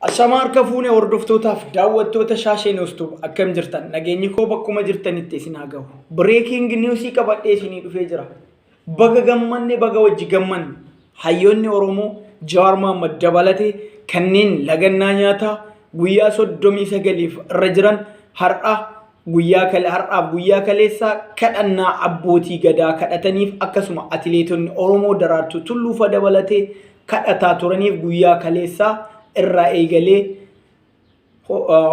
Ashamaa fuune hordoftootaf daawwattoota shaasheen ustuuf akkam jirtan nageenyi koo bakkuma jirtanitti isin haa gahu. Breaking news qabadhee isinii dhufee jira. Baga gammanne baga wajji gammanne hayyoonni Oromoo Jawaar Mohaammed dabalatee kanneen lagannaa nyaataa guyyaa 39f irra jiran har'aaf guyyaa kaleessaa kadhannaa abbootii gadaa kadhataniif akkasuma atileetonni Oromoo Daraartuu Tulluufa dabalatee kadhataa turaniif guyyaa kaleessaa irraa eegalee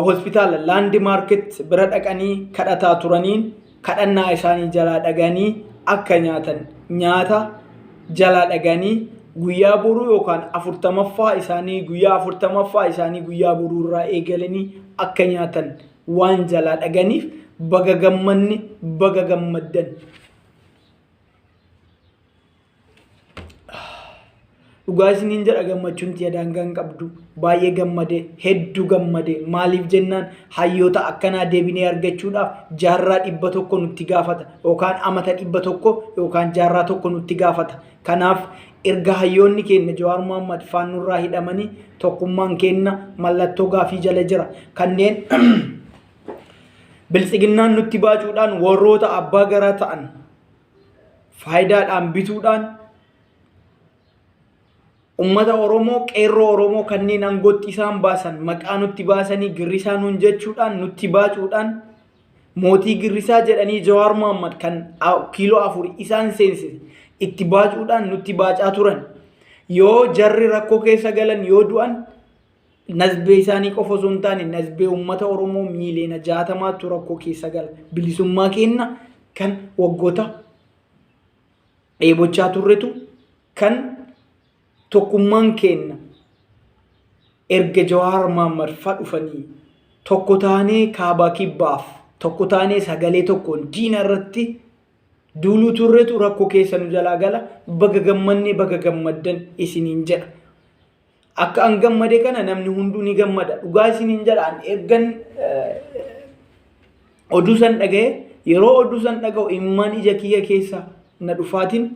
hospitaala Landmarket bira dhaqanii kadhataa turaniin kadhannaa isaanii jalaa dhaganii akka nyaata jalaa dhaganii guyyaa boruu yookaan 40ffaa isaanii guyyaa boruu irraa eegalanii akka nyaatan waan jalaa dhaganiif baga gammanne baga gammaddan. Dhugaa isiniin jedha gammachuun daangaan qabdu baay'ee gammade hedduu gammade maaliif jennaan hayyoota akkanaa deebinee argachuudhaaf jaarraa 100 nutti gaafata yookaan amata 100 yookaan jaarraa 1 nutti gaafata. Kanaaf erga hayyoonni keenya Jawaar Mohaammed faannurraa hidhamanii tokkummaan keenya mallattoo gaafii jala jira. Kanneen biltsiginnaan nutti baacuudhaan warroota abbaa garaa ta'an faayidaadhaan bituudhaan ummata Oromoo qeerroo Oromoo kanneen angootti isaan baasan maqaa nutti baasanii girrisaa nuun jechuudhaan nutti baacuudhaan mootii girrisaa jedhanii Jawaar Mohaammed kan kiiloo 4 isaan seensise itti baacuudhaan nutti baacaa turan. Yoo jarri rakkoo keessa galan yoo du'an nazbee isaanii qofa osoo hin taane nazbee ummata Oromoo miiliyoona 60tu rakkoo keessa gala. Bilisummaa keenya kan waggoota dheebochaa turretu kan tokkummaan keenya erga Jawaar Mohaammed dhufanii tokko taanee kaabaa kibbaaf tokko taanee sagalee tokkoon diina irratti duuluu turretu rakkoo keessa nu jalaa gala. Baga gammanne baga gammaddan isiniin jedha. Akka an gammade kana namni hunduu ni gammada. Dhugaa isiniin jedhaan ergan oduu san dhagaye yeroo oduu san dhaga'u imimmaan ija kiyya keessa na dhufaatiin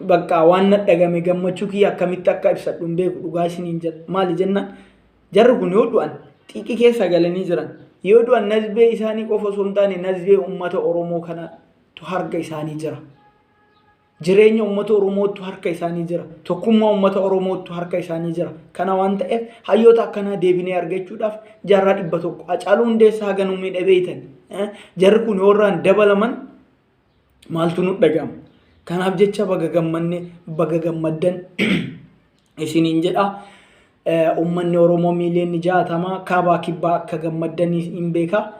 bakka waan dhagame gammachuu kiyya akkamitti akka ibsadhu hin beeku. Dhugaa isiniin jedha. Maali jennaan jarri kun yoo du'an xiiqii keessa galanii jiran yoo du'an nazbee isaanii qofa osoo hin taane nazbee ummata Oromoo kanatu harka isaanii jira. Jireenya ummata Oromootu harka isaanii jira. Tokkummaa ummata Oromootu harka isaanii jira. Kana waan ta'eef hayyoota akkanaa deebinee argachuudhaaf jaarraa 100 Hacaaluu Hundeessaa haga nu miidhabeetan jarri kun yoo irraan dabalaman maaltu nu dhagama. Kanaaf jecha baga gammanne baga gammaddan isiniin jedha. Ummanni Oromoo miiliyoonni 60 kaabaa kibbaa akka gammaddan hin beeka.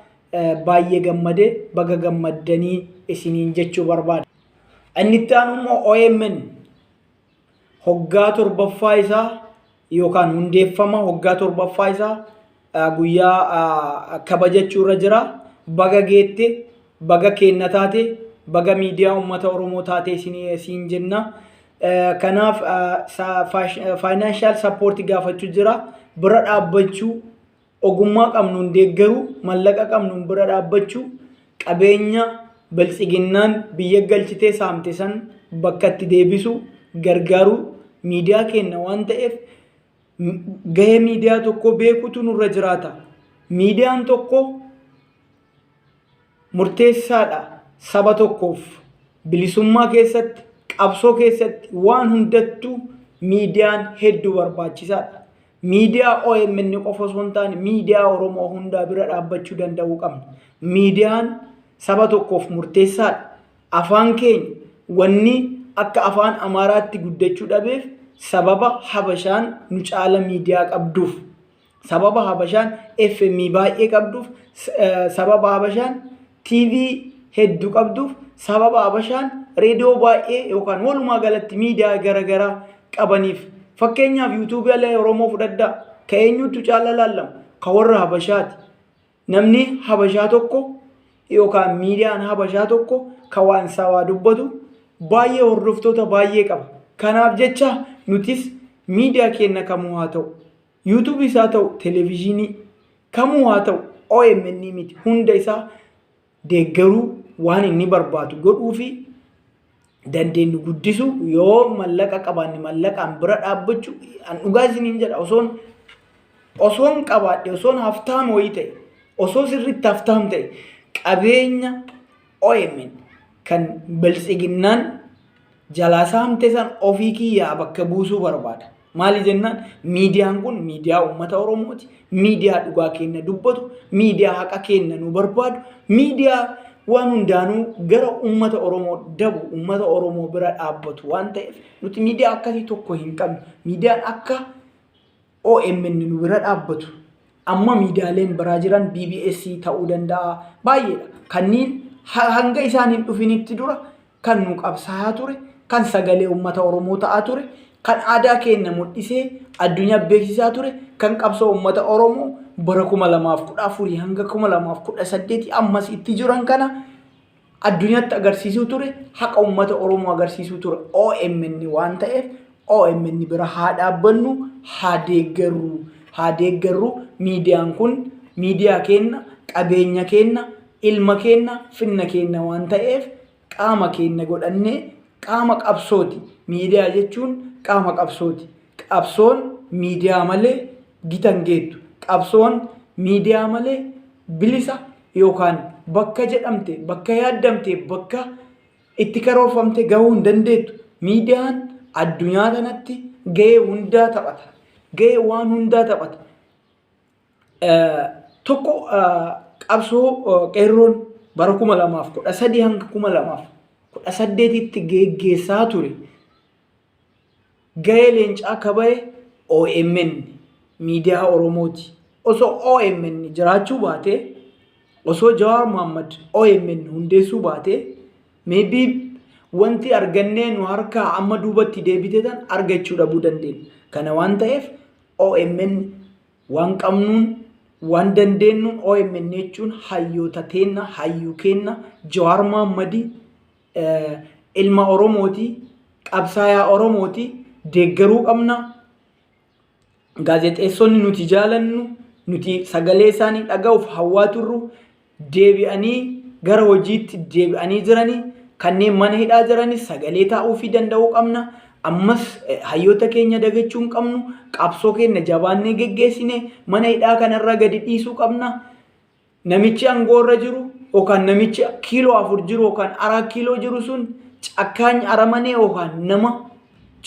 Baay'ee gammade baga gammaddanii isiniin jechuu barbaada. Inni itti aanu immoo OMN hoggaa 7ffaa isaa yookaan hundeeffama hoggaa 7ffaa isaa guyyaa kabajachuu irra jira. Baga geette baga kenna taate baga miidiyaa ummata Oromoo taate isin jenna. Kanaaf financial support gaafachuu jira. Bira dhaabbachuu ogummaa qabnuun deeggaruu mallaqa qabnuun bira dhaabbachuu qabeenya biltsiginnaan biyya galchitee saamte san bakka itti deebisuu gargaaruu miidiyaa keenya waan ta'eef gahee miidiyaa tokko beekutu nurra jiraata. Miidiyaan tokko murteessaadha saba tokkoof bilisummaa keessatti qabsoo keessatti waan hundattuu miidiyaan hedduu barbaachisaadha. Miidiyaa OMN qofa osoo hin taane miidiyaa Oromoo hundaa bira dhaabbachuu danda'uu qabna. Miidiyaan saba tokkoof murteessaadha. Afaan keenya wanni akka afaan Amaaraatti guddachuu dhabeef sababa Habashaan nu caala miidiyaa qabduuf, sababa Habashaan FM baay'ee qabduuf, sababa Habashaan TV hedduu qabduuf, sababa Habashaan reediyoo baay'ee yookaan walumaa galatti miidiyaa garaagaraa qabaniif. Fakkeenyaaf YouTube ala Oromoo fudhadhaa ka eenyutu caala laallama ka warra Habashaati. Namni Habashaa tokko yookaan miidiyaan Habashaa tokko ka waan sawaa dubbatu baay'ee hordoftoota baay'ee qaba. Kanaaf jecha nutis miidiyaa keenya kamuu haa ta'u YouTube isaa ta'u televiziyoonii kamuu haa ta'u OMN miti hunda isaa deeggaruu waan inni barbaadu godhuu fi dandeenyu guddisu yoo mallaqa qabaanne mallaqaan bira dhaabbachuu an dhugaa isiniin jedha osoon qabaadhe osoon haftaam wayii ta'e osoo sirriitti haftaam ta'e qabeenya OMN kan biltsiginnaan jalaa saamte san ofii kiyyaa bakka buusuu barbaada. Maali jennaan miidiyaan kun miidiyaa uummata Oromooti. Miidiyaa dhugaa keenya dubbatu, miidiyaa haqa keenya nu barbaadu, miidiyaa waan hundaanuu gara uummata Oromoo dabu, uummata Oromoo bira dhaabbatu waan ta'eef nuti miidiyaa akkasii tokko hin qabnu. Miidiyaan akka OMN nu bira dhaabbatu. Amma miidiyaaleen biraa jiran BBS ta'uu danda'a. Baay'eedha. Kanneen hanga isaaniin dhufinitti dura kan nu qabsaa'aa ture, kan sagalee uummata Oromoo ta'aa ture, kan aadaa keenya mul'isee addunyaa beeksisaa ture, kan qabsoo uummata Oromoo bara 2014 hanga 2018 ammas itti jiran kana addunyaatti agarsiisuu ture, haqa uummata Oromoo agarsiisuu ture. OMN waan ta'eef OMN bira haa dhaabbannu, haa deeggarru. Miidiyaan kun miidiyaa keenya, qabeenya keenya, ilma keenya, finna keenya waan ta'eef qaama keenya godhannee qaama qabsooti. Miidiyaa jechuun qaama qabsooti. Qabsoon miidiyaa malee gitan geettu. Qabsoon miidiyaa malee bilisa yookaan bakka jedhamte, bakka yaaddamte, bakka itti karoorfamte gahuu hin dandeettu. Miidiyaan addunyaa kanatti gahee hundaa taphata. Gahee waan hundaa taphata. Tokko qabsoo qeerroon bara 2013 hanga 2018tti geggeessaa ture. Gahee leencaa kabaye OMN miidiyaa Oromooti. Osoo OMN jiraachuu baate, osoo Jawaar Mohaammed OMN hundeessuu baate, maybe wanti argannee nu harkaa amma duubatti deebiteetan argachuu dhabuu dandeenya. Kana waan ta'eef OMN waan qabnuun waan dandeenyuun OMN jechuun hayyoota teenna, hayyuu keenna, Jawaar Mohaammed ilma Oromooti, qabsaayaa Oromooti, deeggaruu qabna. Gaazexeessonni nuti jaalannu, nuti sagalee isaanii dhaga'uuf hawwaa turru deebi'anii gara hojiitti deebi'anii jiranii, kanneen mana hidhaa jiranis sagalee taa'uu fi danda'uu qabna. Ammas hayyoota keenya dagachuu hin qabnu. Qabsoo keenya jabaannee geggeessine mana hidhaa kanarra gadi dhiisuu qabna. Namichi aangoorra jiru yookaan namichi kiiloo 4 jiru yookaan 4 kiiloo jiru sun cakkaany aramanii yookaan nama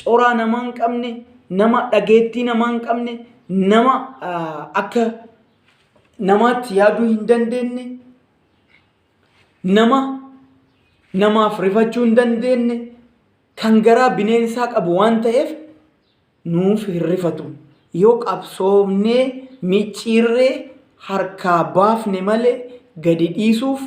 coraa nama hin qabne, nama dhageettii nama hin qabne, nama akka namaatti yaaduu hin dandeenye, nama namaaf rifachuu hin dandeenye, kan garaa bineensaa qabu waan ta'eef nuuf hin rifatu. Yoo qabsoomnee micciirree harkaa baafne malee gadi dhiisuuf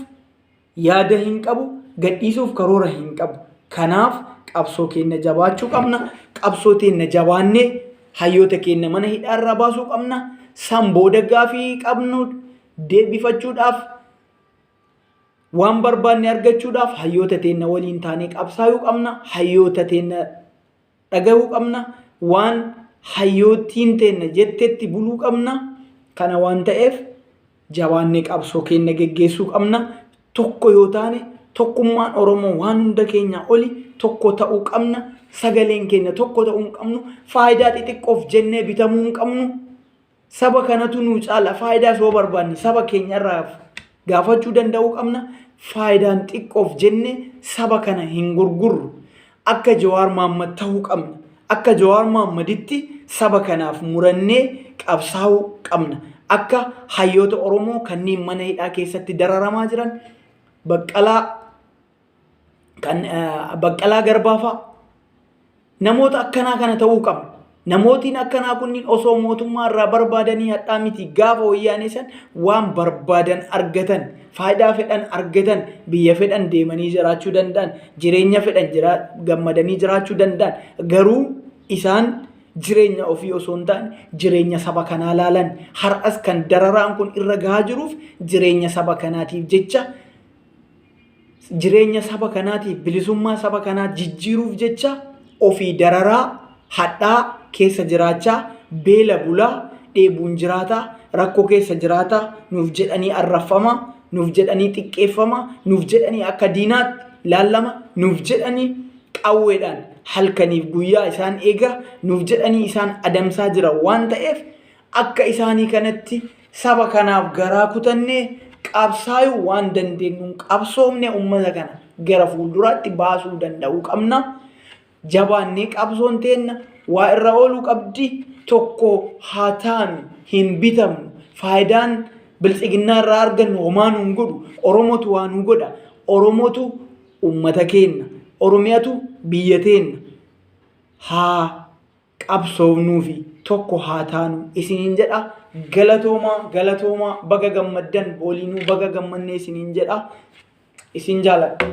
yaada hin qabu, gadi dhiisuuf karoora hin qabu. Kanaaf qabsoo keenya jabaachuu qabna. Qabsoo keenya jabaannee hayyoota keenya mana hidhaarraa baasuu qabna. San booda gaafii qabnu deebifachuudhaaf, waan barbaanne argachuudhaaf hayyoota teenya waliin taanee qabsaayuu qabna. Hayyoota teenya dhagahuu qabna. Waan hayyootiin teenya jettetti buluu qabna. Kana waan ta'eef jabaannee qabsoo keenya geggeessuu qabna. Tokko yoo taane tokkummaan Oromoo waan hunda keenya oli tokko ta'uu qabna. Sagaleen keenya tokko ta'uu hin qabnu. Faayidaa xixiqqoof jennee bitamuu hin qabnu. Saba kanatu nu caala. Faayidaa soo barbaanne saba keenyarraa gaafachuu danda'uu qabna. Faayidaan xiqqoof jennee saba kana hin gurgurru. Akka Jawaar Mohaammed ta'uu qabna. Akka Jawaar Mohammeditti saba kanaaf murannee qabsaa'uu qabna. Akka hayyoota Oromoo kanneen mana hidhaa keessatti dararamaa jiran Baqqalaa Garbaafaa namoota akkanaa kana ta'uu qabna. Namootiin akkanaa kunniin osoo mootummaa irraa barbaadanii hadhaa miti. Gaafa wayyaanee san waan barbaadan argatan, faayidaa fedhan argatan, biyya fedhan deemanii jiraachuu danda'an, jireenya fedhan gammadanii jiraachuu danda'an. Garuu isaan jireenya ofii osoo hin taane jireenya saba kanaa laalan. Har'as kan dararaan kun irra gahaa jiruuf jireenya saba kanaatiif jecha, jireenya saba kanaatiif, bilisummaa saba kanaa jijjiiruuf jecha ofii dararaa hadhaa keessa jiraachaa, beela bulaa, dheebuun jiraataa, rakkoo keessa jiraataa, nuuf jedhanii arraffamaa, nuuf jedhanii xiqqeeffamaa, nuuf jedhanii akka diinaatti laallama, nuuf jedhanii qawweedhaan halkaniif guyyaa isaan eega nuuf jedhanii isaan adamsaa jira waan ta'eef akka isaanii kanatti saba kanaaf garaa kutannee qabsaayuu waan dandeenyu qabsoomne ummata kana gara fuulduraatti baasuu danda'uu qabna. Jabaannee qabsoon teenna waa irra ooluu qabdi. Tokko haa taanu hin bitamnu. Faayidaan biltsiginnaa irraa argannu homaa nuun godhu. Oromotu waa nu godha. Oromotu ummata keenna. Oromiyatu biyya teenna. Haa qabsoofnuu fi tokko haa taanu isiniin jedha. Galatoomaa baga gammaddan booliinuu baga gammannee isiniin jedha. Isin jaaladha.